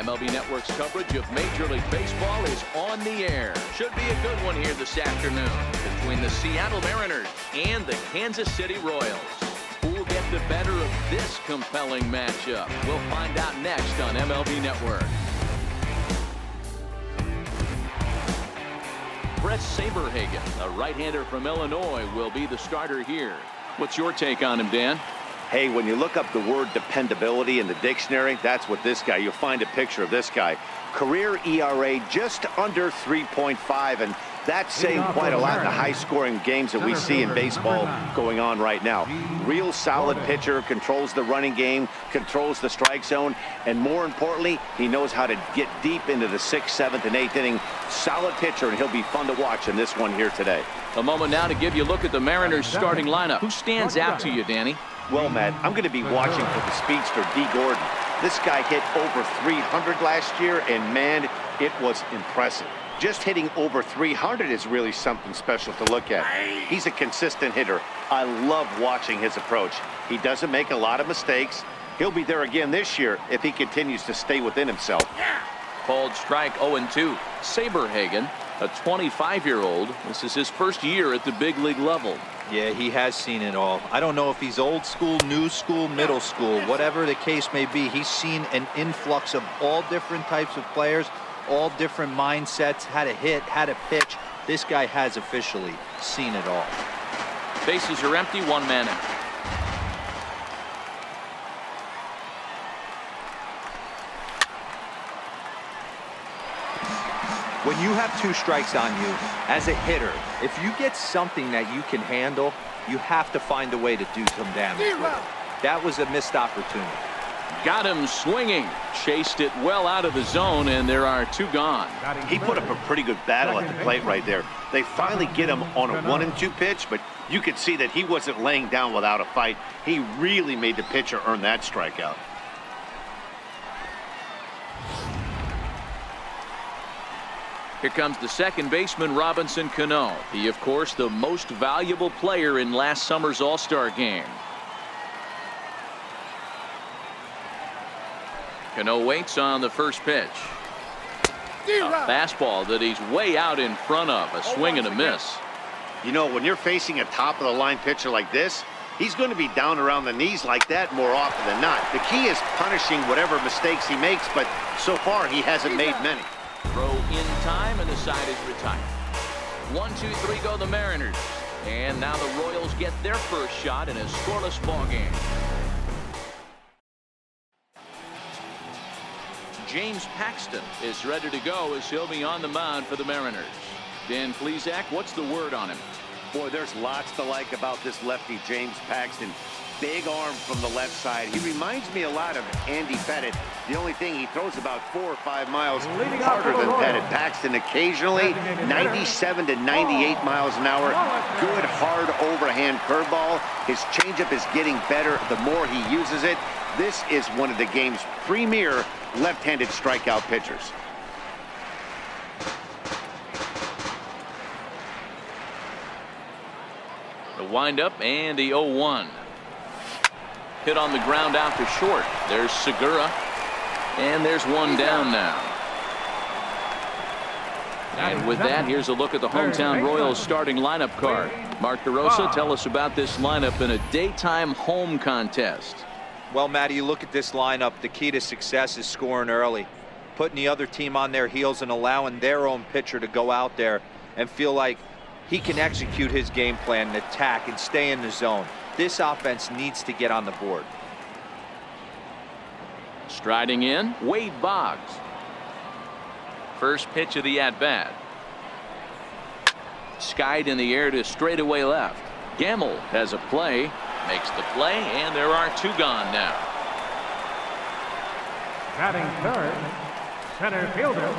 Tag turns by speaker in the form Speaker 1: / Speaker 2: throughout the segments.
Speaker 1: MLB Network's coverage of Major League Baseball is on the air. Should be a good one here this afternoon between the Seattle Mariners and the Kansas City Royals. Who will get the better of this compelling matchup? We'll find out next on MLB Network. B.SABERHAGEN, a right-hander from Illinois, will be the starter here. What's your take on him, Dan?
Speaker 2: Hey, when you look up the word dependability in the dictionary, that's what this guy, you'll find a picture of this guy. Career ERA just under 3.5, and that's saying quite a lot in the high-scoring games that we see in baseball going on right now. Real solid pitcher, controls the running game, controls the strike zone, and more importantly, he knows how to get deep into the 6th, 7th, and 8th inning. Solid pitcher, and he'll be fun to watch in this one here today.
Speaker 1: A moment now to give you a look at the Mariners starting lineup. Who stands out to you, Danny?
Speaker 2: Well, Matt, I'm going to be watching for the speedster, D. Gordon. This guy hit over 300 last year, and man, it was impressive. Just hitting over 300 is really something special to look at. He's a consistent hitter. I love watching his approach. He doesn't make a lot of mistakes. He'll be there again this year if he continues to stay within himself.
Speaker 1: Called strike 0-2. SPs-J, a 25-year-old. This is his first year at the big league level.
Speaker 3: Yeah, he has seen it all. I don't know if he's old school, new school, middle school, whatever the case may be. He's seen an influx of all different types of players, all different mindsets, how to hit, how to pitch. This guy has officially seen it all.
Speaker 1: Bases are empty, one man out.
Speaker 3: When you have 2 strikes on you, as a hitter, if you get something that you can handle, you have to find a way to do some damage with it. That was a missed opportunity.
Speaker 1: Got him swinging. Chased it well out of the zone, and there are 2 gone.
Speaker 2: He put up a pretty good battle at the plate right there. They finally get him on a 1-2 pitch, but you could see that he wasn't laying down without a fight. He really made the pitcher earn that strikeout.
Speaker 1: Here comes the second baseman, Robinson Cano. He, of course, the most valuable player in last summer's All-Star game. Cano waits on the first pitch. A fastball that he's way out in front of. A swing and a miss.
Speaker 2: You know, when you're facing a top-of-the-line pitcher like this, he's going to be down around the knees like that more often than not. The key is punishing whatever mistakes he makes, but so far he hasn't made many.
Speaker 1: Throw in time, and the side is retired. 1-2-3 go the Mariners. And now the Royals get their first shot in a scoreless ball game. James Paxton is ready to go as he'll be on the mound for the Mariners. Dan Plesac, what's the word on him?
Speaker 2: Boy, there's lots to like about this lefty, James Paxton. Big arm from the left side. He reminds me a lot of Andy Pettit. The only thing, he throws about 4 or 5 miles harder than Pettit. Paxton occasionally 97 to 98 miles an hour. Good hard overhand curveball. His changeup is getting better the more he uses it. This is one of the game's premier left-handed strikeout pitchers.
Speaker 1: The windup and the 0-1. Hit on the ground out to short. There's Segura. And there's one down now. And with that, here's a look at the hometown Royals starting lineup card. Mark DeRosa, tell us about this lineup in a daytime home contest.
Speaker 3: Well, Matty, you look at this lineup, the key to success is scoring early, putting the other team on their heels and allowing their own pitcher to go out there and feel like he can execute his game plan and attack and stay in the zone. This offense needs to get on the board.
Speaker 1: Striding in, Wade Boggs. First pitch of the at-bat. Skied in the air to straightaway left. Gamble has a play, makes the play, and there are 2 gone now.
Speaker 4: Batting third, center fielder,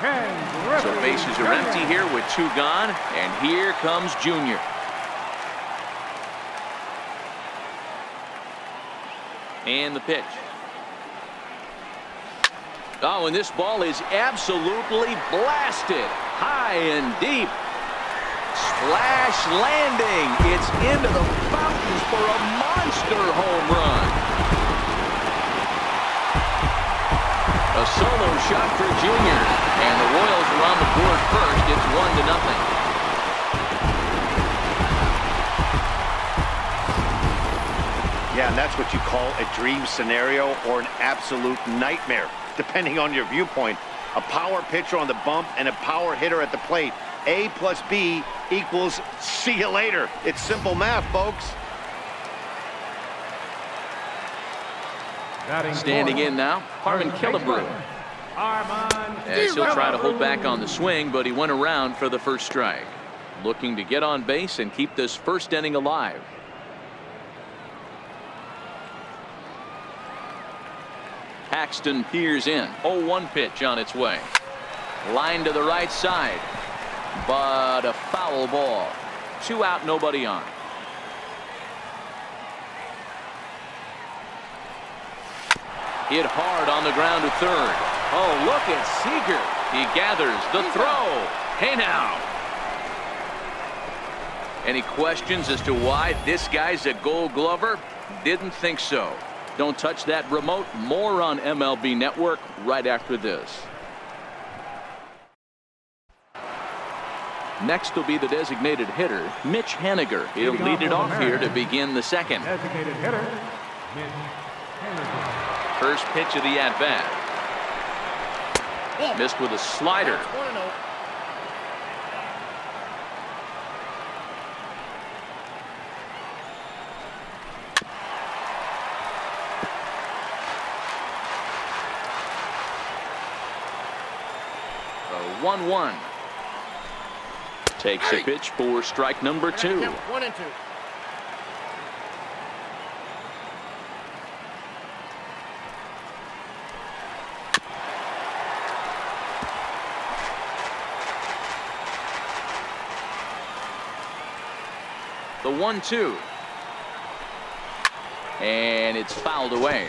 Speaker 4: Ken Griffey.
Speaker 1: So bases are empty here with 2 gone, and here comes Junior. And the pitch. Oh, and this ball is absolutely blasted high and deep. Splash landing. It's into the fountains for a monster home run. A solo shot for Junior. And the Royals are on the board first. It's 1-0.
Speaker 2: Yeah, and that's what you call a dream scenario or an absolute nightmare, depending on your viewpoint. A power pitcher on the bump and a power hitter at the plate. A plus B equals see you later. It's simple math, folks.
Speaker 1: Standing in now, Harmon Killebrew. As he'll try to hold back on the swing, but he went around for the first strike. Looking to get on base and keep this first inning alive. Paxton peers in. 0-1 pitch on its way. Line to the right side. But a foul ball. 2 out, nobody on. Hit hard on the ground to third. Oh, look at Seager. He gathers the throw. Hey now. Any questions as to why this guy's a Gold Glover? Didn't think so. Don't touch that remote. More on MLB Network right after this. Next will be the designated hitter, Mitch Haniger. He'll lead it off here to begin the second.
Speaker 4: Designated hitter, Mitch Haniger.
Speaker 1: First pitch of the at-bat. Missed with a slider. The 1-1. Takes a pitch for strike number 2.
Speaker 5: 1-2.
Speaker 1: The 1-2. And it's fouled away.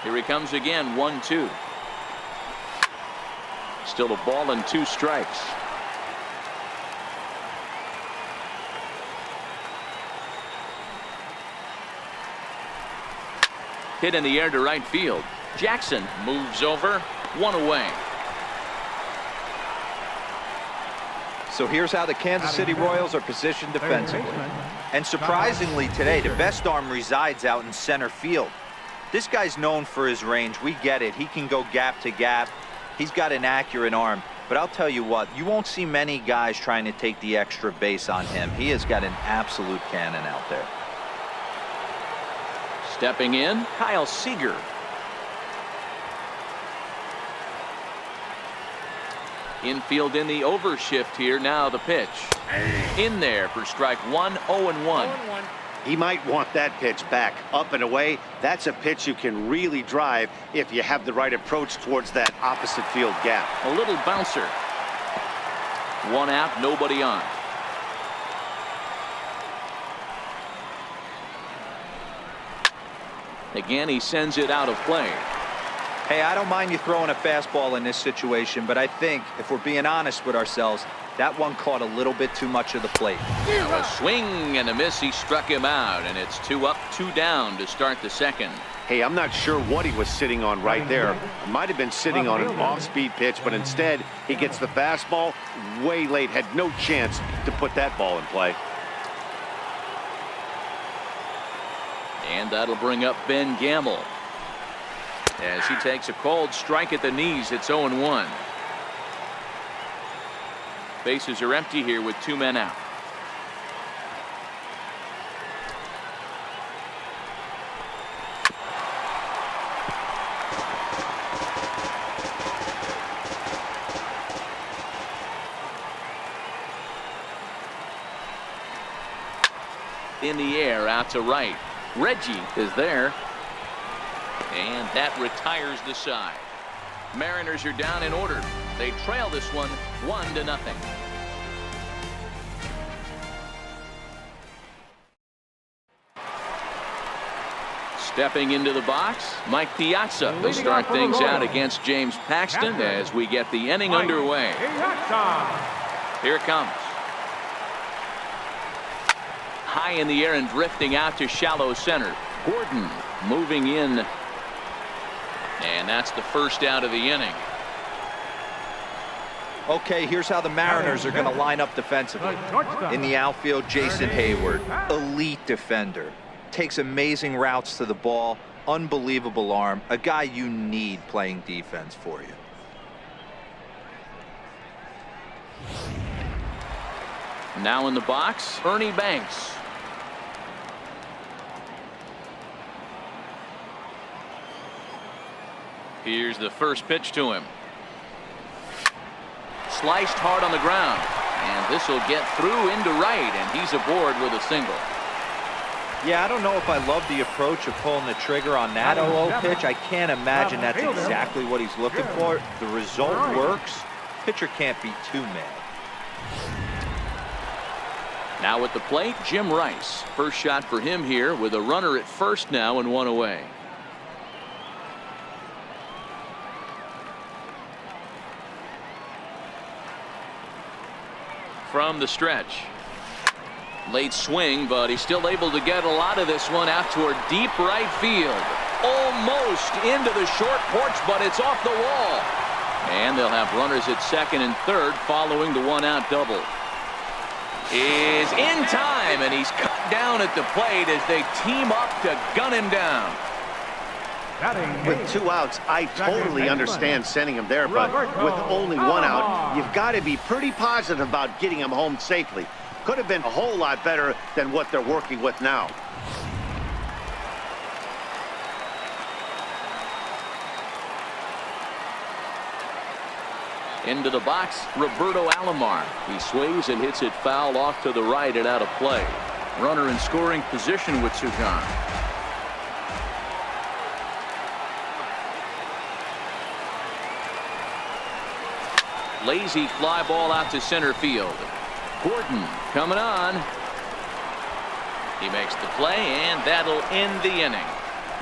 Speaker 1: Here he comes again, 1-2. Still a ball and 2 strikes. Hit in the air to right field. Jackson moves over, 1 away.
Speaker 3: So here's how the Kansas City Royals are positioned defensively. And surprisingly today, the best arm resides out in center field. This guy's known for his range. We get it. He can go gap to gap. He's got an accurate arm. But I'll tell you what, you won't see many guys trying to take the extra base on him. He has got an absolute cannon out there.
Speaker 1: Stepping in, Kyle Seager. Infield in the overshift here. Now the pitch. In there for strike 1, 0-1.
Speaker 2: He might want that pitch back. Up and away, that's a pitch you can really drive if you have the right approach towards that opposite field gap.
Speaker 1: A little bouncer. 1 out, nobody on. Again, he sends it out of play.
Speaker 3: Hey, I don't mind you throwing a fastball in this situation, but I think if we're being honest with ourselves, that one caught a little bit too much of the plate.
Speaker 1: Now a swing and a miss. He struck him out, and it's 2 up, 2 down to start the second.
Speaker 2: Hey, I'm not sure what he was sitting on right there. Might have been sitting on an off-speed pitch, but instead he gets the fastball way late. Had no chance to put that ball in play.
Speaker 1: And that'll bring up Ben Gamble. As he takes a cold strike at the knees, it's 0-1. Bases are empty here with 2 men out. In the air, out to right. Reggie is there. And that retires the side. Mariners are down in order. They trail this one 1-0. Stepping into the box, Mike Piazza will start things out against James Paxton as we get the inning underway. Here it comes. high in the air and drifting out to shallow center. Gordon moving in. And that's the first out of the inning.
Speaker 3: Okay, here's how the Mariners are going to line up defensively. In the outfield, Jason Hayward, elite defender. Takes amazing routes to the ball, unbelievable arm, a guy you need playing defense for you.
Speaker 1: Now in the box, Ernie Banks. Here's the first pitch to him. Sliced hard on the ground, and this will get through into right, and he's aboard with a single.
Speaker 3: Yeah, I don't know if I love the approach of pulling the trigger on that 0-0 pitch. I can't imagine that's exactly what he's looking for. The result works. Pitcher can't be too mad.
Speaker 1: Now at the plate, Jim Rice. First shot for him here with a runner at first now and one away. From the stretch. Late swing, but he's still able to get a lot of this one out toward deep right field. Almost into the short porch, but it's off the wall. And they'll have runners at second and third following the one-out double. Is in time, and he's cut down at the plate as they team up to gun him down.
Speaker 2: With 2 outs, I totally understand sending him there, but with only 1 out, you've got to be pretty positive about getting him home safely. Could have been a whole lot better than what they're working with now.
Speaker 1: Into the box, Roberto Alomar. He swings and hits it foul off to the right and out of play. Runner in scoring position with 2 gone. Lazy fly ball out to center field. Gordon coming on. He makes the play, and that'll end the inning.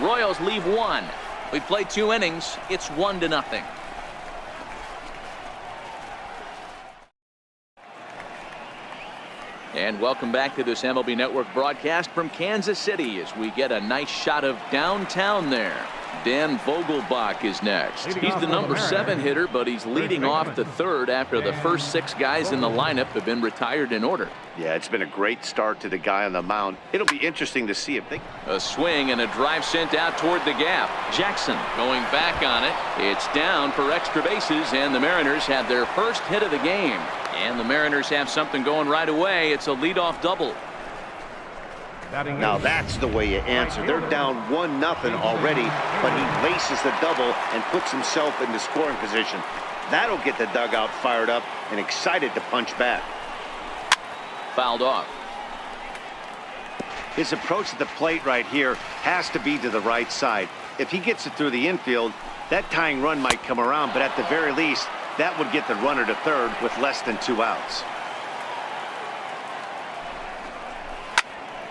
Speaker 1: Royals leave 1. We played 2 innings. It's 1-0. And welcome back to this MLB Network broadcast from Kansas City as we get a nice shot of downtown there. Dan Vogelbach is next. He's the number 7 hitter, but he's leading off the third after the first 6 guys in the lineup have been retired in order.
Speaker 2: Yeah, it's been a great start to the guy on the mound. It'll be interesting to see if they...
Speaker 1: A swing and a drive sent out toward the gap. Jackson going back on it. It's down for extra bases, and the Mariners have their first hit of the game. And the Mariners have something going right away. It's a leadoff double.
Speaker 2: Now that's the way you answer. They're down 1-0 already, but he laces the double and puts himself into scoring position. That'll get the dugout fired up and excited to punch back.
Speaker 1: Fouled off.
Speaker 2: His approach to the plate right here has to be to the right side. If he gets it through the infield, that tying run might come around, but at the very least, that would get the runner to third with less than 2 outs.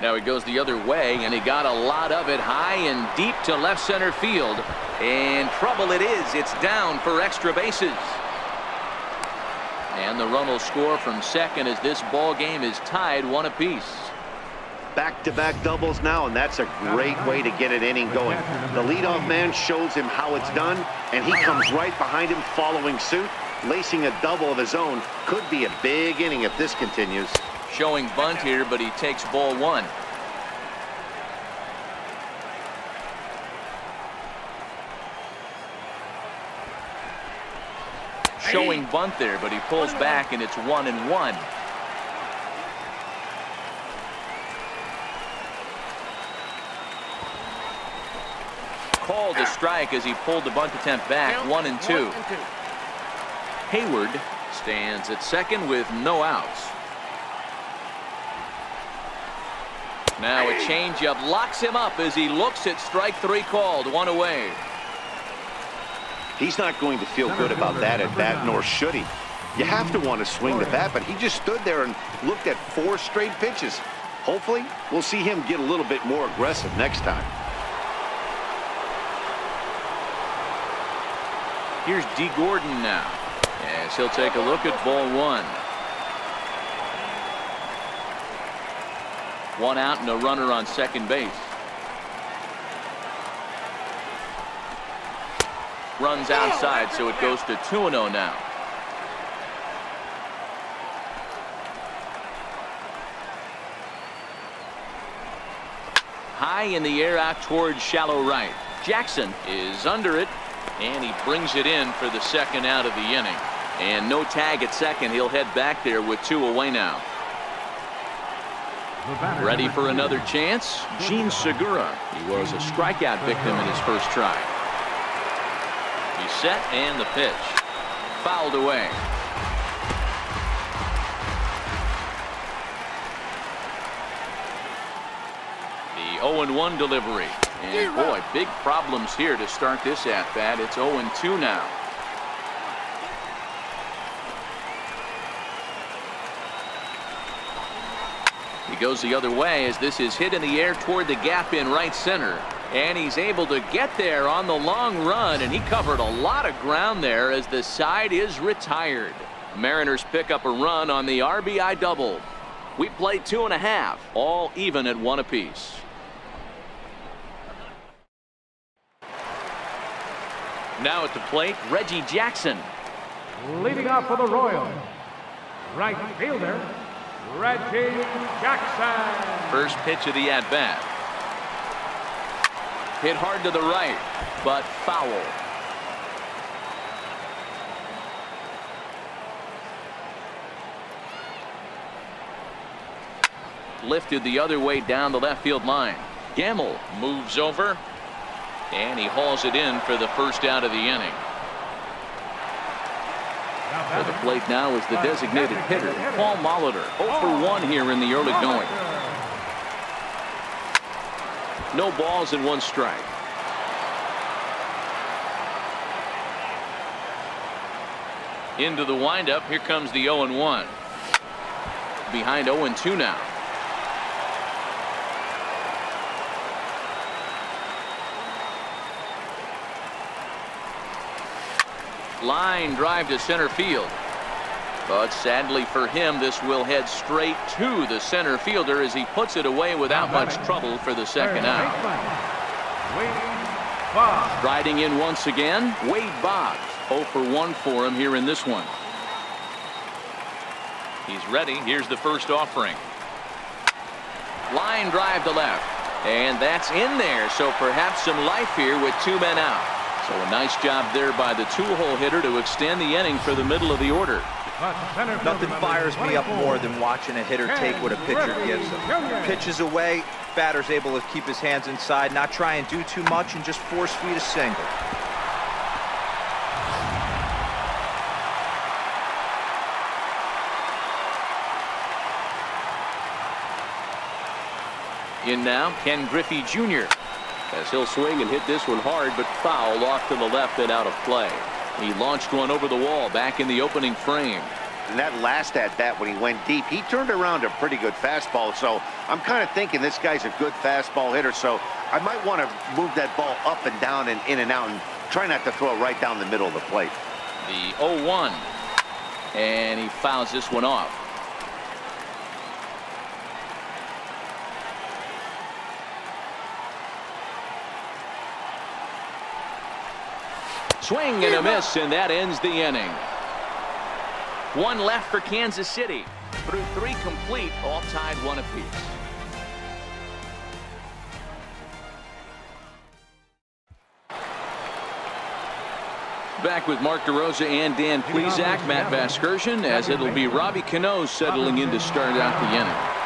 Speaker 1: Now he goes the other way, and he got a lot of it high and deep to left center field. And trouble it is. It's down for extra bases. And the run will score from second as this ball game is tied 1 apiece.
Speaker 2: Back-to-back doubles now, and that's a great way to get an inning going. The leadoff man shows him how it's done, and he comes right behind him following suit. Lacing a double of his own could be a big inning if this continues.
Speaker 1: Showing bunt here, but he takes ball 1. Showing bunt there, but he pulls back, and it's 1-1. Called a strike as he pulled the bunt attempt back. 1-2. Hayward stands at second with no outs. Now a changeup locks him up as he looks at strike 3 called. 1 away.
Speaker 2: He's not going to feel good about that at bat, nor should he. You have to want to swing the bat, but he just stood there and looked at 4 straight pitches. Hopefully, we'll see him get a little bit more aggressive next time.
Speaker 1: Here's D. Gordon now, as he'll take a look at ball 1. One out and a runner on second base. Runs outside, so it goes to 2-0 now. High in the air out towards shallow right. Jackson is under it, and he brings it in for the second out of the inning. And no tag at second. He'll head back there with 2 away now. Ready for another chance? Gene Segura. He was a strikeout victim in his first try. He's set, and the pitch. Fouled away. The 0-1 delivery. And boy, big problems here to start this at bat. It's 0-2 now. He goes the other way as this is hit in the air toward the gap in right center. And he's able to get there on the long run, and he covered a lot of ground there as the side is retired. Mariners pick up a run on the RBI double. We played 2.5, all even at 1 apiece. Now at the plate, Reggie Jackson.
Speaker 4: Leading off for the Royals, right fielder, Reggie Jackson.
Speaker 1: First pitch of the at-bat. Hit hard to the right, but foul. Lifted the other way down the left field line. Gamble moves over, and he hauls it in for the first out of the inning. For the plate now is the designated hitter, Paul Molitor. 0 for 1 here in the early going. No balls and 1 strike. Into the windup. Here comes the 0-1. Behind 0-2 now. Line drive to center field. But sadly for him, this will head straight to the center fielder as he puts it away without much trouble for the second out. Riding in once again, Wade Boggs. 0 for 1 for him here in this one. He's ready. Here's the first offering. Line drive to left. And that's in there. So perhaps some life here with 2 men out. So a nice job there by the 2-hole hitter to extend the inning for the middle of the order.
Speaker 3: Nothing fires me up more than watching a hitter take what a pitcher gives him. Pitches away, batter's able to keep his hands inside, not try and do too much, and just force feed a single.
Speaker 1: In now, Ken Griffey Jr. as he'll swing and hit this one hard, but foul off to the left and out of play. He launched one over the wall back in the opening frame.
Speaker 2: And that last at bat when he went deep, he turned around a pretty good fastball. So I'm kind of thinking this guy's a good fastball hitter. So I might want to move that ball up and down and in and out and try not to throw it right down the middle of the plate.
Speaker 1: The 0-1. And he fouls this one off. Swing and a miss, and that ends the inning. 1 left for Kansas City. Through 3 complete, all tied 1 apiece. Back with Mark DeRosa and Dan Plesac, Matt Vasgersian, as it'll be Robbie Cano settling in to start out the inning.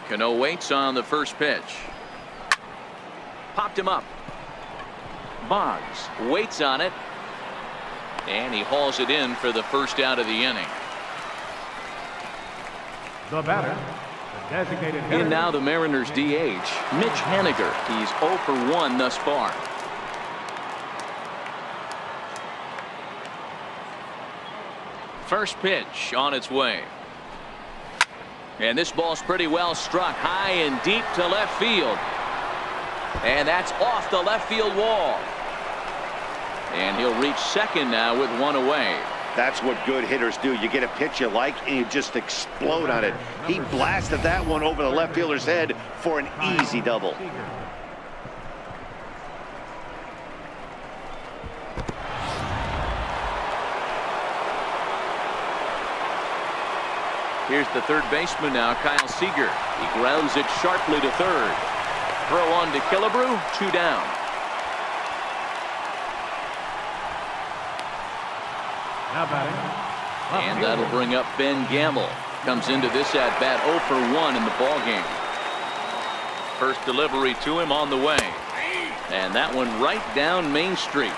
Speaker 1: Cano waits on the first pitch. Popped him up. Boggs waits on it. And he hauls it in for the first out of the inning.
Speaker 4: The batter, the designated hitter.
Speaker 1: In now the Mariners DH, Mitch Haniger. He's 0 for 1 thus far. First pitch on its way. And this ball's pretty well struck high and deep to left field. And that's off the left field wall. And he'll reach second now with one away.
Speaker 2: That's what good hitters do. You get a pitch you like, and you just explode on it. He blasted that one over the left fielder's head for an easy double.
Speaker 1: Here's the third baseman now, Kyle Seager. He grounds it sharply to third. Throw on to Killebrew, 2 down.
Speaker 4: Now batting.
Speaker 1: And that'll bring up Ben Gamble. Comes into this at bat 0 for 1 in the ball game. First delivery to him on the way. And that one right down Main Street.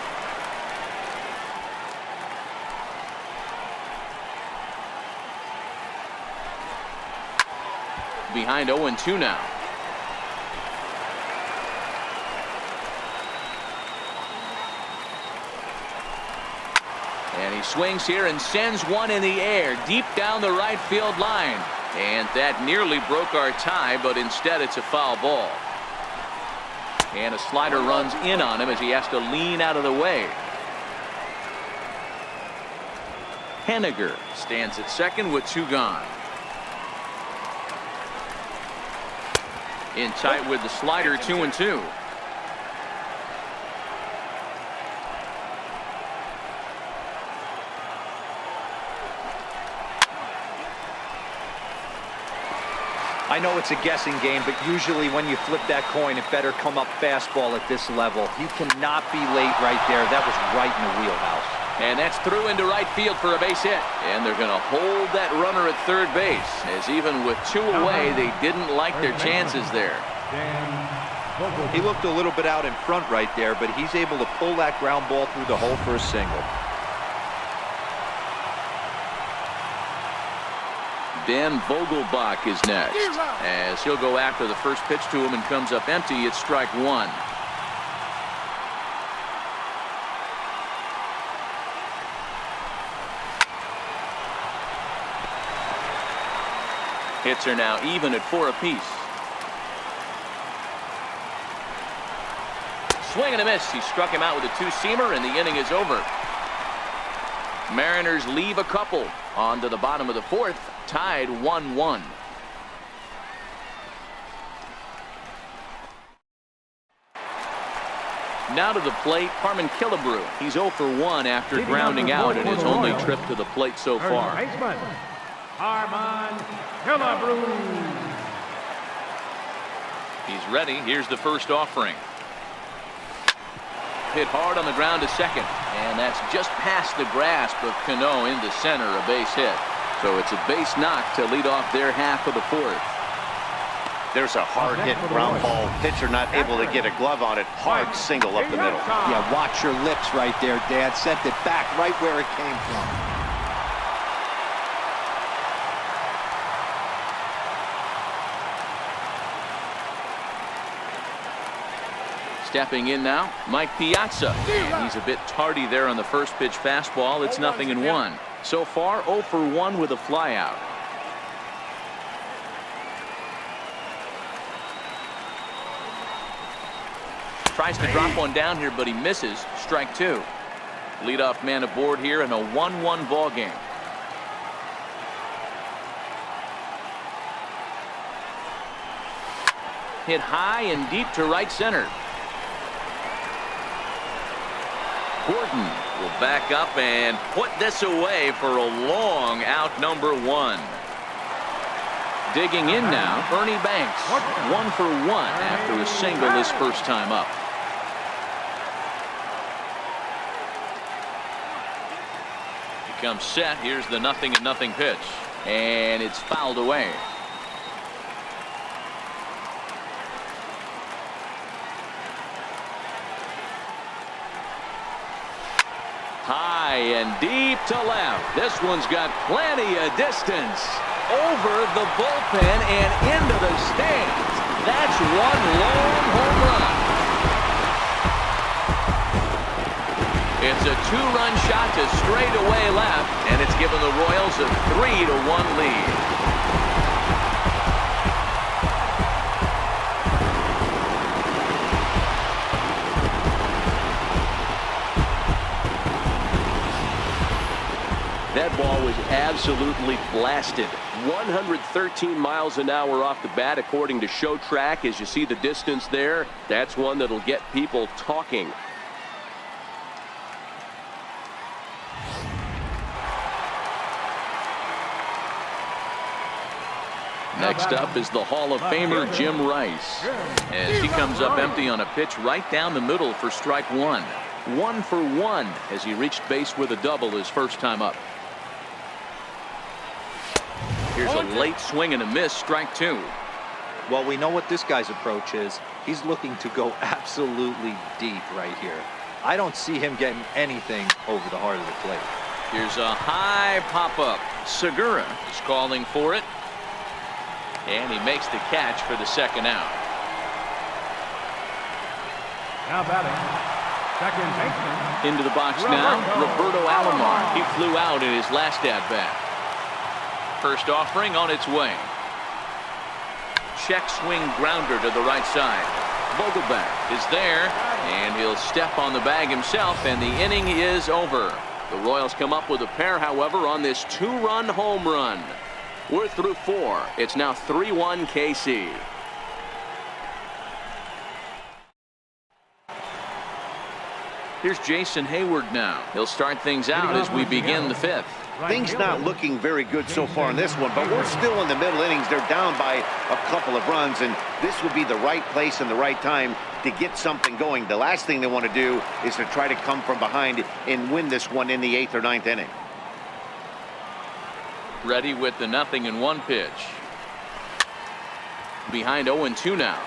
Speaker 1: Behind 0-2 now. And he swings here and sends one in the air deep down the right field line. And that nearly broke our tie, but instead it's a foul ball. And a slider runs in on him as he has to lean out of the way. Henniger stands at second with 2 gone. In tight with the slider, 2-2.
Speaker 3: I know it's a guessing game, but usually when you flip that coin, it better come up fastball at this level. You cannot be late right there. That was right in the wheelhouse.
Speaker 1: And that's through into right field for a base hit. And they're going to hold that runner at third base, as even with 2 away, they didn't like their chances there.
Speaker 3: He looked a little bit out in front right there, but he's able to pull that ground ball through the hole for a single.
Speaker 1: Dan Vogelbach is next, as he'll go after the first pitch to him and comes up empty. It's strike 1. Hits are now even at 4 apiece. Swing and a miss. He struck him out with a 2-seamer, and the inning is over. Mariners leave a couple on to the bottom of the 4th, tied 1-1. Now to the plate, Harmon Killebrew. He's 0 for 1 after grounding out in his only trip to the plate so far.
Speaker 4: Harmon Killebrew.
Speaker 1: He's ready. Here's the first offering. Hit hard on the ground to second, and that's just past the grasp of Cano into center, a base hit. So it's a base knock to lead off their half of the 4th.
Speaker 2: There's a hard hit ground ball. Pitcher not able to get a glove on it. Hard single up the middle.
Speaker 3: Yeah, watch your lips right there, Dad. Sent it back right where it came from.
Speaker 1: Stepping in now, Mike Piazza. He's a bit tardy there on the first pitch fastball. It's 0-1. So far, 0 for 1 with a flyout. Tries to drop one down here, but he misses. Strike 2. Leadoff man aboard here in a 1-1 ball game. Hit high and deep to right center. Gordon will back up and put this away for a long out, number 1. Digging in now, Ernie Banks. 1 for 1 after a single his first time up. He comes set. Here's the 0-0 pitch. And it's fouled away. High and deep to left. This one's got plenty of distance. Over the bullpen and into the stands. That's one long home run. It's a 2-run shot to straightaway left, and it's given the Royals a 3-1 lead.
Speaker 5: ball was absolutely blasted. 113 miles an hour off the bat, according to Show Track. As you see the distance there, that's one that'll get people talking. Next up is the Hall of Famer Jim Rice, as he comes up empty on a pitch right down the middle for strike one. 1 for 1 as he reached base with a double his first time up. Here's a late swing and a miss, strike 2.
Speaker 3: Well, we know what this guy's approach is. He's looking to go absolutely deep right here. I don't see him getting anything over the heart of the plate.
Speaker 1: Here's a high pop-up. Segura is calling for it. And he makes the catch for the second out.
Speaker 4: Now batting, second baseman.
Speaker 1: Into the box now, Roberto Alomar. He flew out in his last at-bat. First offering on its way. Check swing grounder to the right side. Vogelbach is there, and he'll step on the bag himself, and the inning is over. The Royals come up with a pair, however, on this 2-run home run. We're through 4. It's now 3-1 KC. Here's Jason Hayward now. He'll start things out as we begin the 5th.
Speaker 2: Things not looking very good so far in this one, but we're still in the middle innings. They're down by a couple of runs, and this would be the right place and the right time to get something going. The last thing they want to do is to try to come from behind and win this one in the 8th or 9th inning.
Speaker 1: Ready with the 0-1 pitch. Behind 0-2 now.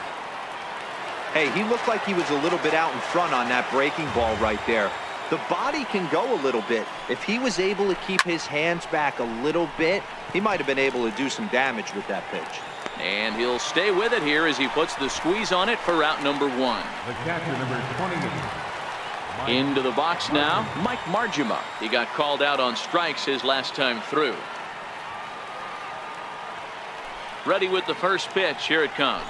Speaker 3: Hey, he looked like he was a little bit out in front on that breaking ball right there. The body can go a little bit. If he was able to keep his hands back a little bit, he might have been able to do some damage with that pitch.
Speaker 1: And he'll stay with it here as he puts the squeeze on it for out number 1.
Speaker 4: The catcher, number 28.
Speaker 1: Into the box now, Mike Margima. He got called out on strikes his last time through. Ready with the first pitch. Here it comes.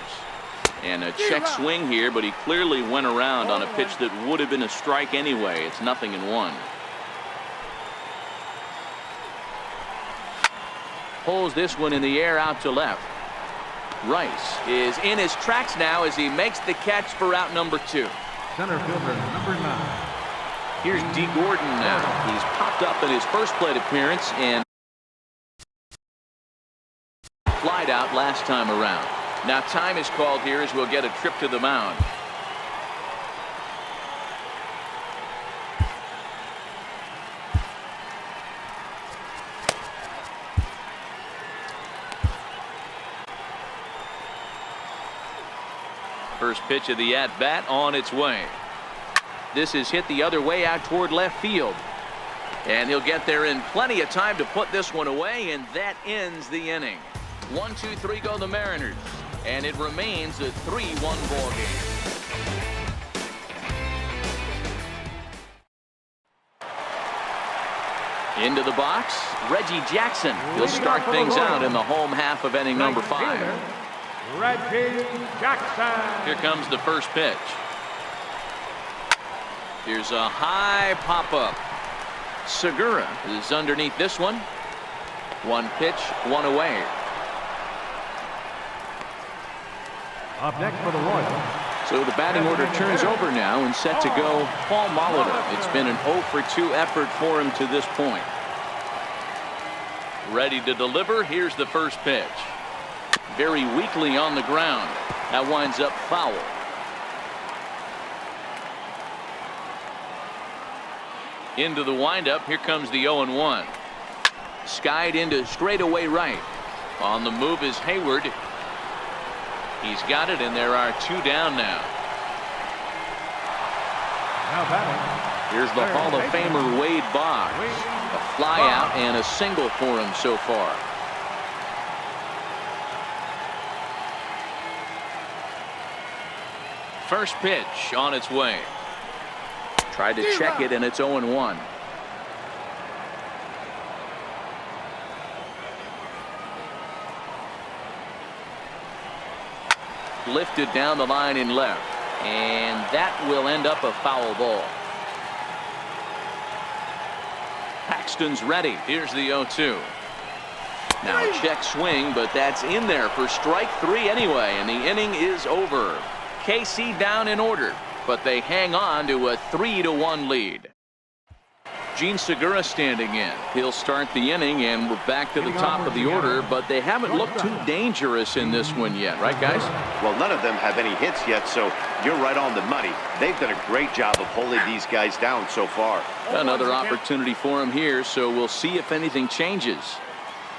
Speaker 1: And a check swing here, but he clearly went around on a pitch that would have been a strike anyway. It's 0-1. Pulls this one in the air out to left. Rice is in his tracks now as he makes the catch for out number 2.
Speaker 4: Center fielder, number 9.
Speaker 1: Here's D. Gordon now. He's popped up in his first plate appearance and flied out last time around. Now time is called here as we'll get a trip to the mound. First pitch of the at-bat on its way. This is hit the other way out toward left field. And he'll get there in plenty of time to put this one away, and that ends the inning. 1, 2, 3 go the Mariners, and it remains a 3-1 ball game. Into the box, Reggie Jackson. He'll start things out in the home half of inning number 5.
Speaker 4: Reggie Jackson.
Speaker 1: Here comes the first pitch. Here's a high pop-up. Segura is underneath this one. One pitch, one away.
Speaker 4: Up next for the Royals.
Speaker 1: So the batting order turns over now and set to go Paul Molitor. It's been an 0 for 2 effort for him to this point. Ready to deliver. Here's the first pitch. Very weakly on the ground. That winds up foul. Into the windup. Here comes the 0-1. Skied into straightaway right. On the move is Hayward. He's got it, and there are 2 down now.
Speaker 4: Now batting.
Speaker 1: Here's the Hall of Famer Wade Boggs. A fly out and a single for him so far. First pitch on its way. Tried to check it, and it's 0-1. Lifted down the line in left, and that will end up a foul ball.
Speaker 5: Paxton's ready. Here's the 0-2. Now a check swing, but that's in there for strike 3 anyway, and the inning is over. KC down in order, but they hang on to a 3-1 lead. Gene Segura standing in. He'll start the inning, and we're back to the top of the order, but they haven't looked too dangerous in this one yet, right, guys?
Speaker 2: Well, none of them have any hits yet, so you're right on the money. They've done a great job of holding these guys down so far.
Speaker 5: Another opportunity for him here, so we'll see if anything changes.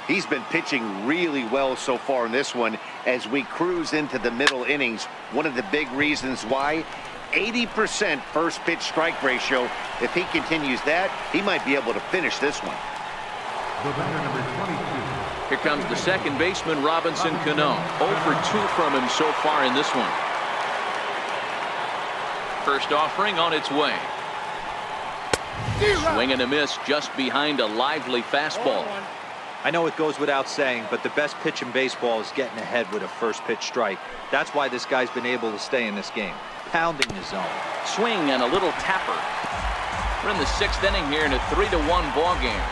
Speaker 2: He's been pitching really well so far in this one as we cruise into the middle innings. One of the big reasons why, 80% first pitch strike ratio. If he continues that, he might be able to finish this one.
Speaker 4: The batter, number 22.
Speaker 5: Here comes the second baseman, Robinson Cano. 0 for 2 from him so far in this one. First offering on its way. Swing and a miss just behind a lively fastball.
Speaker 3: I know it goes without saying, but the best pitch in baseball is getting ahead with a first pitch strike. That's why this guy's been able to stay in this game, pounding his zone.
Speaker 5: Swing and a little tapper. We're in the 6th inning here in a 3-1 ball game.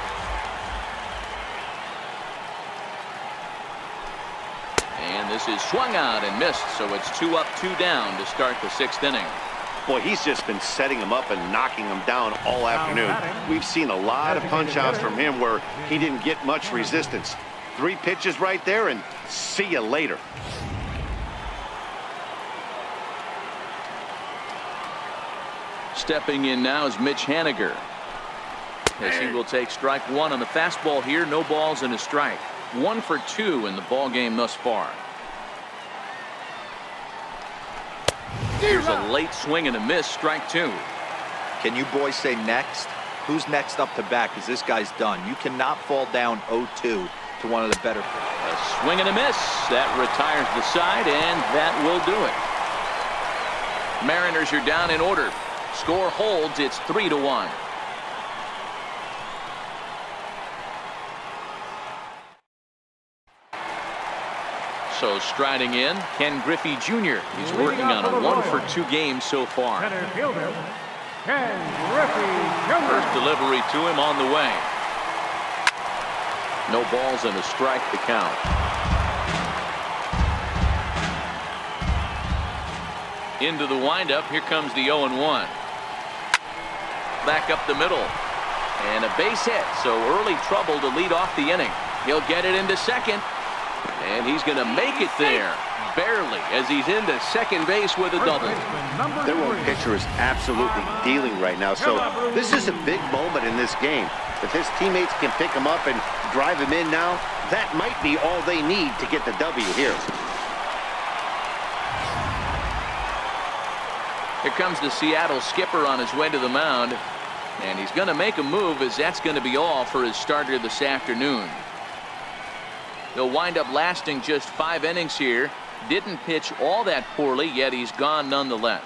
Speaker 5: And this is swung out and missed, so it's 2 up, 2 down to start the 6th inning.
Speaker 2: Boy, he's just been setting him up and knocking him down all afternoon. We've seen a lot of punch-outs from him where he didn't get much resistance. 3 pitches right there, and see you later.
Speaker 5: Stepping in now is Mitch Haniger, as he will take strike 1 on the fastball here. No balls and a strike. 1 for 2 in the ball game thus far. Here's a late swing and a miss, strike 2.
Speaker 3: Can you boys say next? Who's next up to bat? Because this guy's done. You cannot fall down 0-2 to one of the better.
Speaker 5: A swing and a miss. That retires the side, and that will do it. Mariners are down in order. Score holds. It's 3-1. So striding in, Ken Griffey Jr. He's working on a 1 for 2 game so far.
Speaker 4: Center fielder, Ken Griffey Jr.
Speaker 5: First delivery to him on the way. No balls and a strike to count. Into the windup. Here comes the 0-1. Back up the middle. And a base hit. So early trouble to lead off the inning. He'll get it into second. And he's going to make it there. Barely, as he's into second base with a double.
Speaker 2: Their own pitcher is absolutely dealing right now. So this is a big moment in this game. If his teammates can pick him up and drive him in now, that might be all they need to get the W here.
Speaker 5: Here comes the Seattle skipper on his way to the mound. And he's going to make a move, as that's going to be all for his starter this afternoon. He'll wind up lasting just 5 innings here. Didn't pitch all that poorly, yet he's gone nonetheless.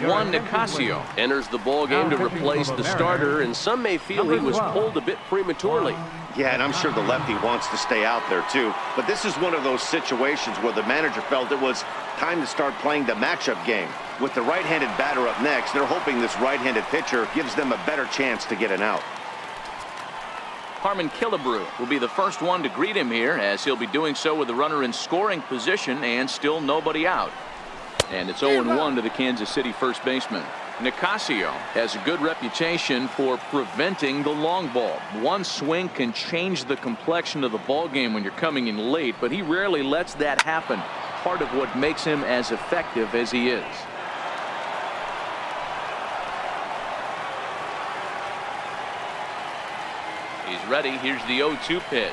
Speaker 5: Juan Nicasio enters the ball game to replace the starter, and some may feel he was pulled a bit prematurely.
Speaker 2: Yeah, and I'm sure the lefty wants to stay out there too. But this is one of those situations where the manager felt it was time to start playing the matchup game. With the right-handed batter up next, they're hoping this right-handed pitcher gives them a better chance to get an out.
Speaker 5: Harmon Killebrew will be the first one to greet him here, as he'll be doing so with the runner in scoring position and still nobody out. And it's 0-1 to the Kansas City first baseman. Nicasio has a good reputation for preventing the long ball. One swing can change the complexion of the ball game when you're coming in late, but he rarely lets that happen. Part of what makes him as effective as he is. He's ready. Here's the 0-2 pitch.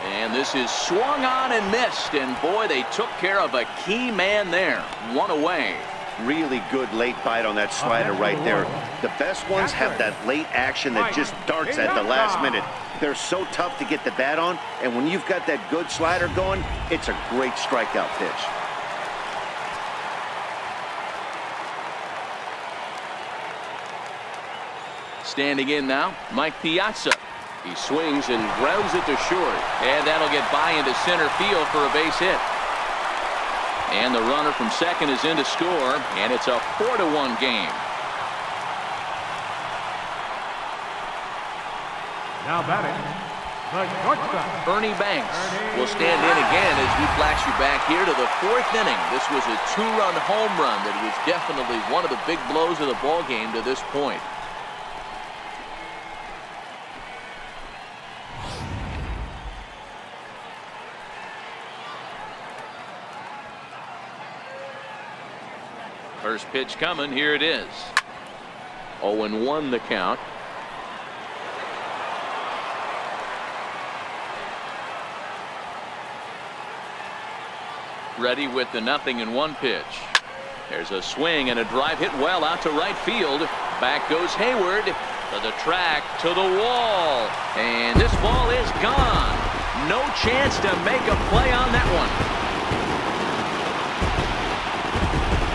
Speaker 5: And this is swung on and missed. And boy, they took care of a key man there. 1 away.
Speaker 2: Really good late bite on that slider right there. The best ones have that late action that just darts at the last minute. They're so tough to get the bat on. And when you've got that good slider going, it's a great strikeout pitch.
Speaker 5: Standing in now, Mike Piazza. He swings and grounds it to short, and that'll get by into center field for a base hit. And the runner from second is in to score, and it's a 4-1 game.
Speaker 4: Now batting, the shortstop.
Speaker 5: Ernie Banks will stand in again as we flash you back here to the 4th inning. This was a 2-run home run that was definitely one of the big blows of the ball game to this point. First pitch coming. Here it is. 0-1 the count. Ready with the 0-1 pitch. There's a swing and a drive hit well out to right field. Back goes Hayward to the track, to the wall, and this ball is gone. No chance to make a play on that one.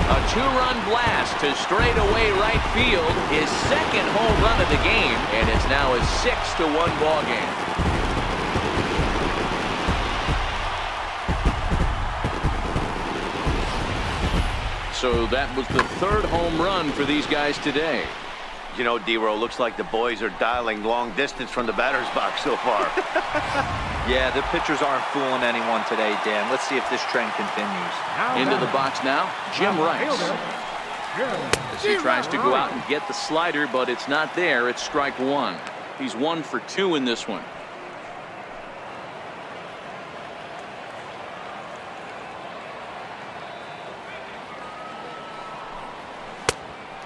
Speaker 5: A 2-run blast to straightaway right field, his 2nd home run of the game, and it's now a 6-1 ball game. So that was the 3rd home run for these guys today.
Speaker 2: You know, D-Row, looks like the boys are dialing long distance from the batter's box so far.
Speaker 3: Yeah, the pitchers aren't fooling anyone today, Dan. Let's see if this trend continues.
Speaker 5: Into the box now, Jim Rice. As he tries to go out and get the slider, but it's not there. It's strike 1. He's 1 for 2 in this one.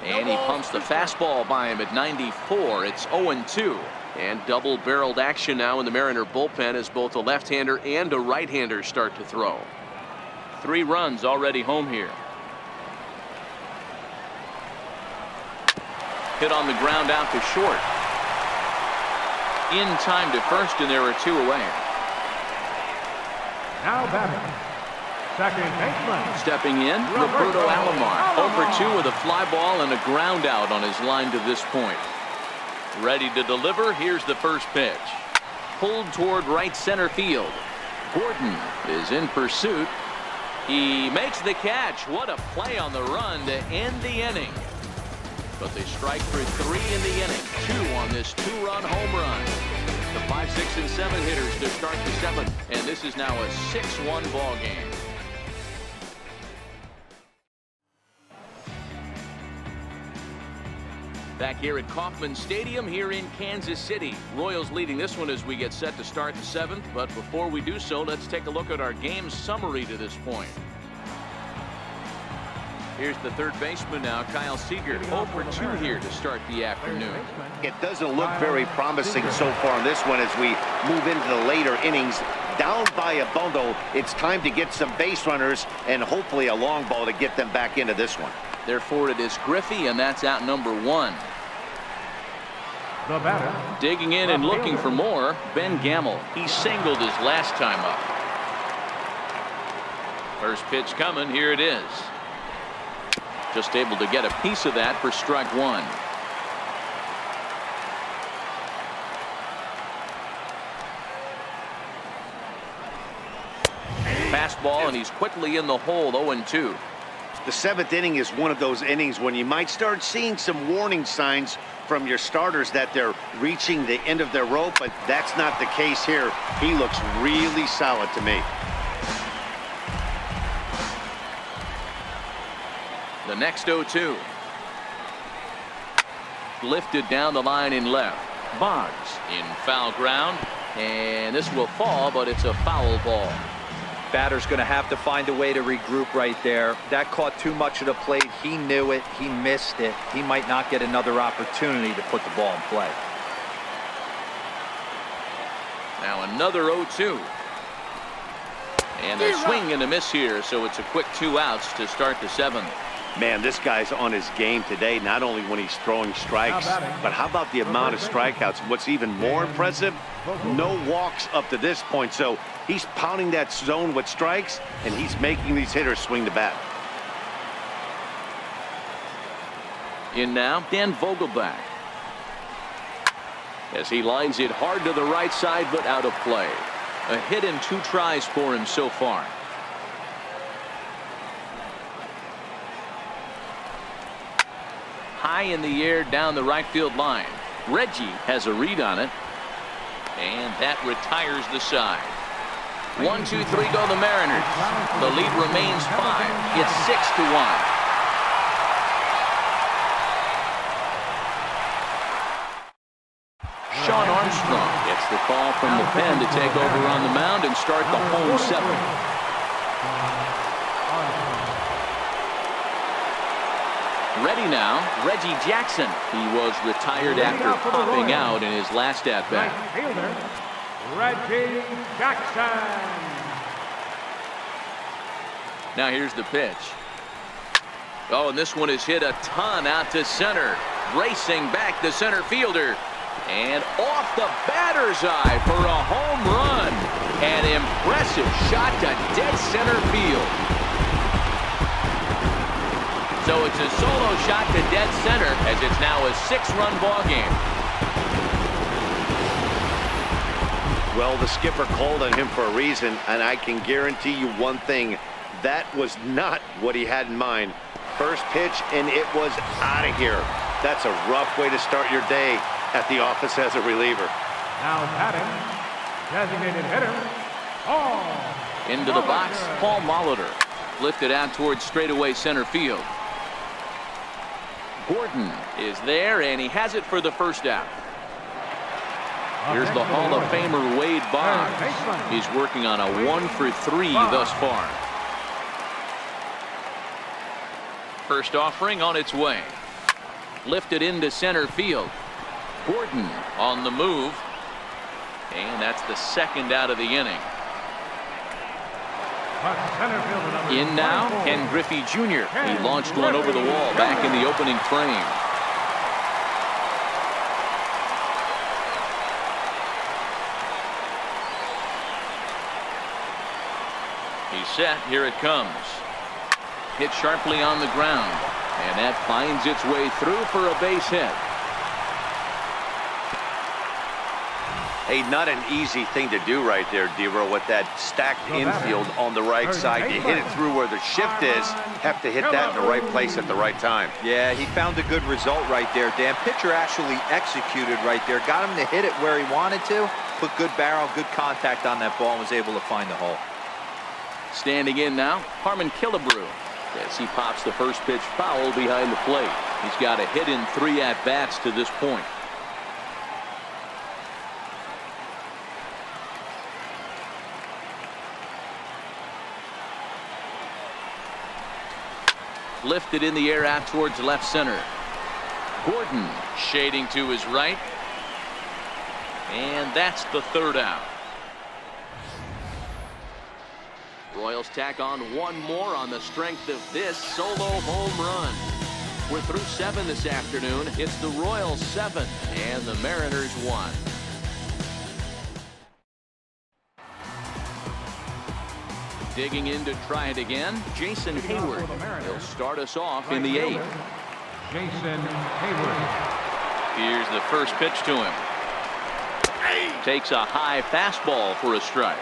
Speaker 5: And he pumps the fastball by him at 94. It's 0-2. And double-barreled action now in the Mariner bullpen as both a left-hander and a right-hander start to throw. 3 runs already home here. Hit on the ground out to short. In time to first, and there are 2 away.
Speaker 4: Now batting, second baseman.
Speaker 5: Stepping in, Roberto Alomar. 0 for 2 with a fly ball and a ground out on his line to this point. Ready to deliver. Here's the first pitch. Pulled toward right center field. Gordon is in pursuit. He makes the catch. What a play on the run to end the inning. But they strike for 3 in the inning. 2 on this 2-run home run. The 5, 6, and 7 hitters to start the 7th. And this is now a 6-1 ball game. Back here at Kauffman Stadium here in Kansas City. Royals leading this one as we get set to start the 7th. But before we do so, let's take a look at our game summary to this point. Here's the 3rd baseman now, Kyle Seager. 0 for 2 here to start the afternoon.
Speaker 2: It doesn't look very promising so far in this one as we move into the later innings. Down by a bundle, it's time to get some base runners and hopefully a long ball to get them back into this one.
Speaker 5: Therefore, it is Griffey, and that's out number 1.
Speaker 4: The batter.
Speaker 5: Digging in and looking for more, Ben Gamel. He singled his last time up. First pitch coming. Here it is. Just able to get a piece of that for strike 1. Fastball, and he's quickly in the hole. 0-2.
Speaker 2: The 7th inning is one of those innings when you might start seeing some warning signs from your starters that they're reaching the end of their rope, but that's not the case here. He looks really solid to me.
Speaker 5: The next 0-2. Lifted down the line in left. Boggs in foul ground, and this will fall, but it's a foul ball.
Speaker 3: Batter's going to have to find a way to regroup right there. That caught too much of the plate. He knew it. He missed it. He might not get another opportunity to put the ball in play.
Speaker 5: Now another 0-2. And a swing and a miss here, so it's a quick 2 outs to start the 7th.
Speaker 2: Man, this guy's on his game today, not only when he's throwing strikes, but how about the amount of strikeouts? What's even more impressive, no walks up to this point. So he's pounding that zone with strikes, and he's making these hitters swing the bat.
Speaker 5: In now, Dan Vogelbach. As he lines it hard to the right side, but out of play. A hit in 2 tries for him so far. High in the air down the right field line. Reggie has a read on it. And that retires the side. 1, 2, 3 go the Mariners. The lead remains 5. It's 6-1. Sean Armstrong gets the call from the pen to take over on the mound and start the home 7th. Ready now, Reggie Jackson. He was retired after popping out in his last at-bat.
Speaker 4: Fielder, Reggie Jackson.
Speaker 5: Now here's the pitch. Oh, and this one is hit a ton out to center. Racing back the center fielder. And off the batter's eye for a home run. An impressive shot to dead center field. So it's a solo shot to dead center as it's now a 6-run ball game.
Speaker 2: Well, the skipper called on him for a reason, and I can guarantee you one thing. That was not what he had in mind. First pitch, and it was out of here. That's a rough way to start your day at the office as a reliever.
Speaker 4: Now batting, designated hitter, Paul.
Speaker 5: Into the box, Paul Molitor. Lifted out towards straightaway center field. Gordon is there, and he has it for the first out. Here's the Hall of Famer Wade Boggs. He's working on a 1 for 3 thus far. First offering on its way. Lifted into center field. Gordon on the move. And that's the second out of the inning. In now, Ken Griffey Jr. He launched one over the wall back in the opening frame. He's set. Here it comes. Hit sharply on the ground. And that finds its way through for a base hit.
Speaker 2: Hey, not an easy thing to do right there, Dero, with that stacked infield on the right side. You hit it through where the shift is, have to hit that in the right place at the right time.
Speaker 3: Yeah, he found a good result right there, Dan. Pitcher actually executed right there. Got him to hit it where he wanted to. Put good barrel, good contact on that ball, and was able to find the hole.
Speaker 5: Standing in now, Harmon Killebrew. As he pops the first pitch foul behind the plate. He's got a hit in 3 at-bats to this point. Lifted in the air out towards left center. Gordon shading to his right. And that's the third out. Royals tack on one more on the strength of this solo home run. We're through 7 this afternoon. It's the Royals 7 and the Mariners 1. Digging in to try it again, Jason Hayward. He'll start us off in the 8th.
Speaker 4: Jason Hayward.
Speaker 5: Here's the first pitch to him. Takes a high fastball for a strike.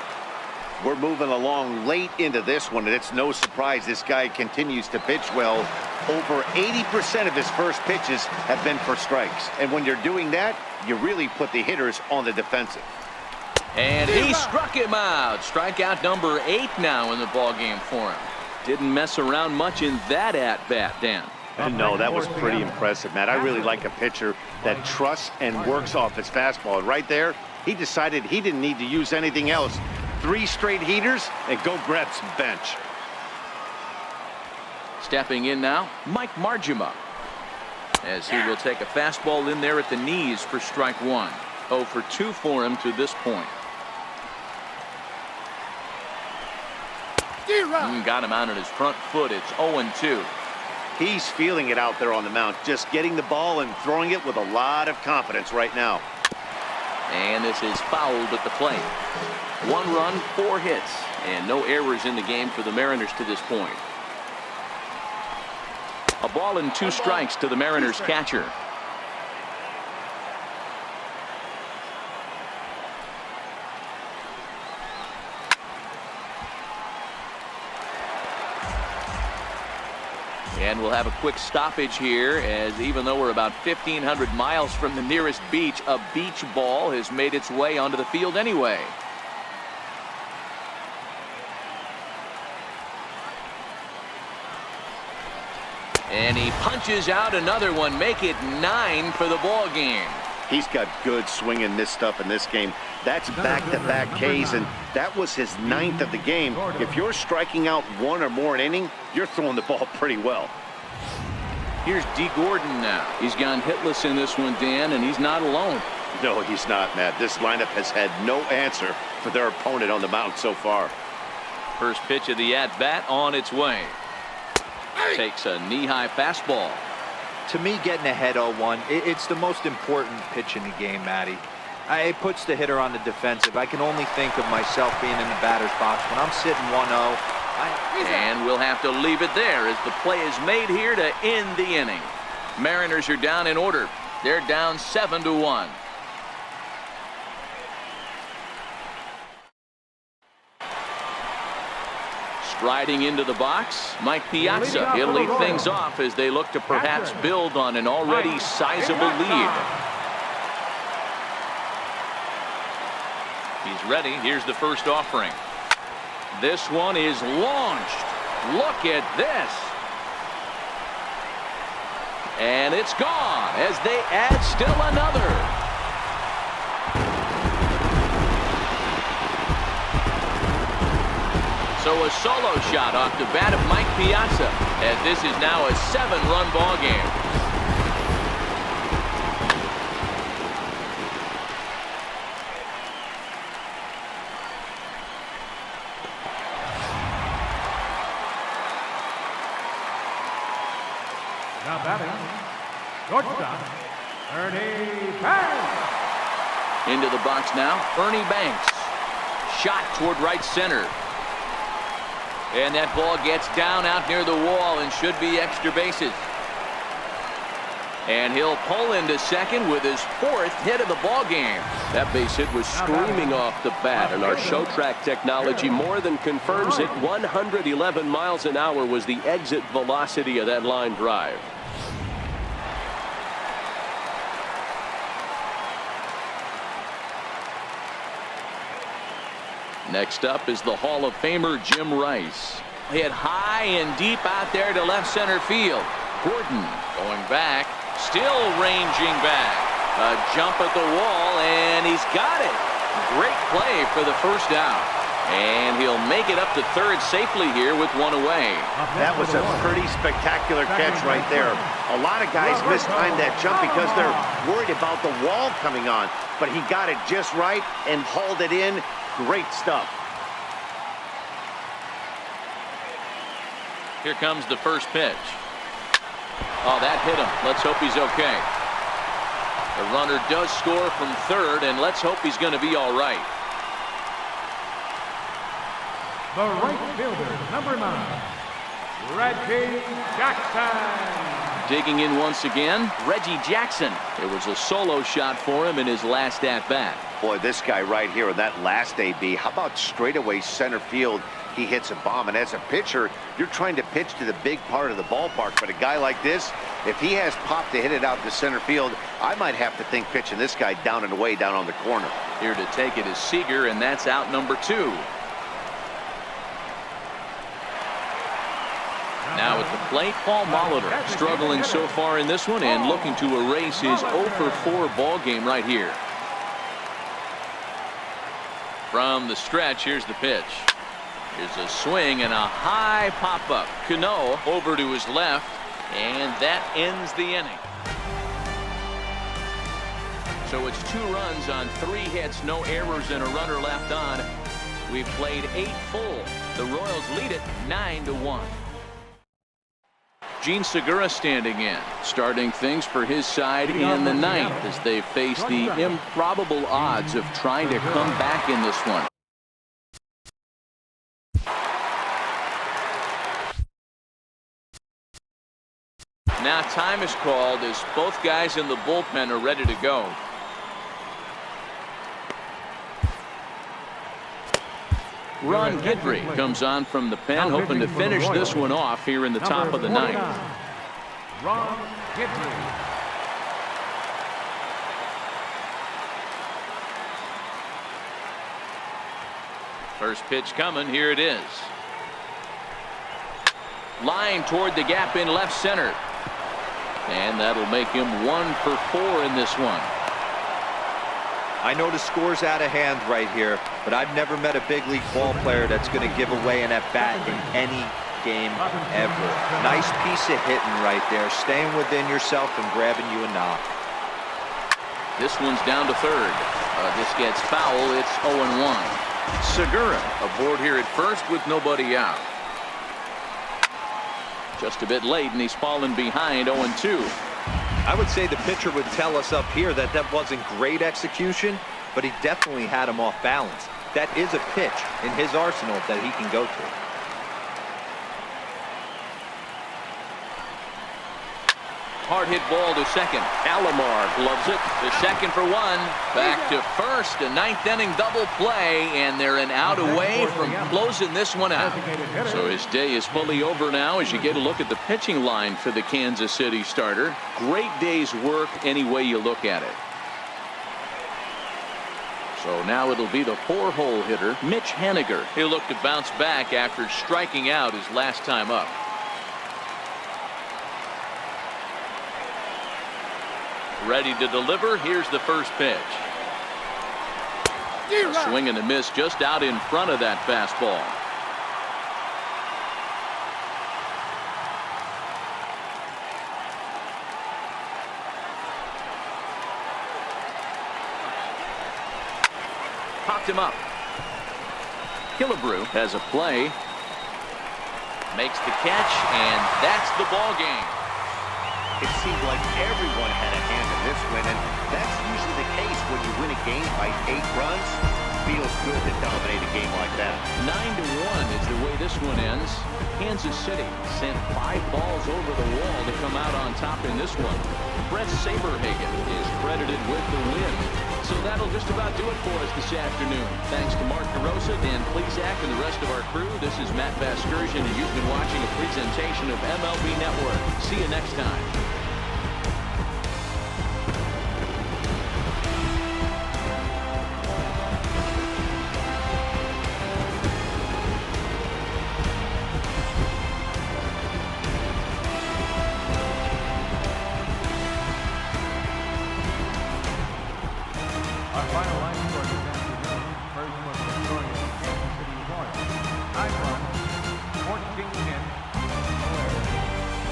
Speaker 2: We're moving along late into this one, and it's no surprise this guy continues to pitch well. Over 80% of his first pitches have been for strikes. And when you're doing that, you really put the hitters on the defensive.
Speaker 5: And he struck him out. Strikeout number 8 now in the ballgame for him. Didn't mess around much in that at-bat, Dan.
Speaker 2: No, that was pretty impressive, Matt. I really like a pitcher that trusts and works off his fastball. And right there, he decided he didn't need to use anything else. 3 straight heaters and go grab some bench.
Speaker 5: Stepping in now, Mike Margima. As he will take a fastball in there at the knees for strike 1. 0 for 2 for him to this point. Got him out on his front foot. It's 0-2.
Speaker 2: He's feeling it out there on the mound, just getting the ball and throwing it with a lot of confidence right now.
Speaker 5: And this is fouled at the plate. 1 run, 4 hits, and no errors in the game for the Mariners to this point. A ball and 2 strikes to the Mariners catcher. And we'll have a quick stoppage here, as even though we're about 1,500 miles from the nearest beach, a beach ball has made its way onto the field anyway. And he punches out another one, make it 9 for the ball game.
Speaker 2: He's got good swing and miss stuff in this game. That's back-to-back Ks, and that was his 9th of the game. If you're striking out 1 or more an inning, you're throwing the ball pretty well.
Speaker 5: Here's D. Gordon now. He's gone hitless in this one, Dan, and he's not alone.
Speaker 2: No, he's not, Matt. This lineup has had no answer for their opponent on the mound so far.
Speaker 5: First pitch of the at-bat on its way. Takes a knee-high fastball.
Speaker 3: To me, getting ahead 0-1, it's the most important pitch in the game, Matty. It puts the hitter on the defensive. I can only think of myself being in the batter's box. When I'm sitting 1-0,
Speaker 5: and we'll have to leave it there as the play is made here to end the inning. Mariners are down in order. They're down 7-1. Striding into the box, Mike Piazza. He'll lead things off as they look to perhaps build on an already sizable lead. He's ready. Here's the first offering. This one is launched. Look at this. And it's gone as they add still another. So a solo shot off the bat of Mike Piazza, as this is now a 7-run ball game.
Speaker 4: Now batting, shortstop, Ernie Banks.
Speaker 5: Into the box now, Ernie Banks. Shot toward right center. And that ball gets down out near the wall and should be extra bases. And he'll pull into second with his 4th hit of the ball game.
Speaker 6: That base hit was screaming off the bat, and our show track technology more than confirms it. 111 miles an hour was the exit velocity of that line drive.
Speaker 5: Next up is the Hall of Famer Jim Rice. Hit high and deep out there to left center field. Gordon going back, still ranging back. A jump at the wall, and he's got it. Great play for the first out. And he'll make it up to third safely here with one away.
Speaker 2: That was a pretty spectacular catch right there. A lot of guys mistime that jump because they're worried about the wall coming on. But he got it just right and hauled it in. Great stuff.
Speaker 5: Here comes the first pitch. Oh, that hit him. Let's hope he's okay. The runner does score from third, and let's hope he's going to be all right.
Speaker 4: The right fielder, number 9, Reggie Jackson.
Speaker 5: Digging in once again, Reggie Jackson. It was a solo shot for him in his last at-bat.
Speaker 2: Boy, this guy right here in that last AB, how about straightaway center field? He hits a bomb, and as a pitcher, you're trying to pitch to the big part of the ballpark, but a guy like this, if he has pop to hit it out to center field, I might have to think pitching this guy down and away down on the corner.
Speaker 5: Here to take it is Seager, and that's out number 2. Now at the plate, Paul Molitor struggling so far in this one and looking to erase his 0-for-4 ball game right here. From the stretch, here's the pitch. Here's a swing and a high pop-up. Cano over to his left, and that ends the inning. So it's 2 runs on 3 hits, no errors, and a runner left on. We've played 8 full. The Royals lead it 9-1. Gene Segura standing in, starting things for his side in the 9th as they face the improbable odds of trying to come back in this one. Now time is called as both guys in the bullpen are ready to go. Ron Guidry comes on from the pen, hoping to finish this one off here in the top of the ninth.
Speaker 4: Ron Guidry.
Speaker 5: First pitch coming. Here it is. Line toward the gap in left center. And that'll make him 1 for 4 in this one.
Speaker 3: I know the score's out of hand right here, but I've never met a big league ball player that's going to give away an at-bat in any game ever. Nice piece of hitting right there, staying within yourself and grabbing you a knock.
Speaker 5: This one's down to third. This gets foul. It's 0-1. Segura aboard here at first with nobody out. Just a bit late, and he's fallen behind 0-2.
Speaker 3: I would say the pitcher would tell us up here that that wasn't great execution, but he definitely had him off balance. That is a pitch in his arsenal that he can go to.
Speaker 5: Hard hit ball to second. Alomar gloves it. The second for 1. Back to first. A ninth-inning double play, and they're an out away from closing this one out. So his day is fully over now as you get a look at the pitching line for the Kansas City starter. Great day's work any way you look at it. So now it'll be the 4-hole hitter, Mitch Haniger. He'll look to bounce back after striking out his last time up. Ready to deliver. Here's the first pitch. A swing and a miss just out in front of that fastball. Popped him up. Killebrew has a play. Makes the catch, and that's the ball game.
Speaker 2: It seemed like everyone had a hand in this win, and that's usually the case when you win a game by 8 runs. Feels good to dominate a game like that.
Speaker 5: 9-1 is the way this one ends. Kansas City sent 5 balls over the wall to come out on top in this one. B.SABERHAGEN is credited with the win. So that'll just about do it for us this afternoon. Thanks to Mark DeRosa, Dan Plesac, and the rest of our crew. This is Matt Vasgersian, and you've been watching a presentation of MLB Network. See you next time.
Speaker 4: Our final line score this afternoon. First was the Kansas City Royals. 9 runs, 14 hits, no errors,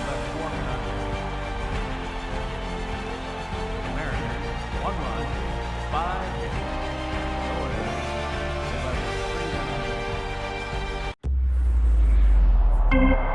Speaker 4: left 4 men on base. The Mariners, 1 run, 5 hits, no errors, they left 3 men on base.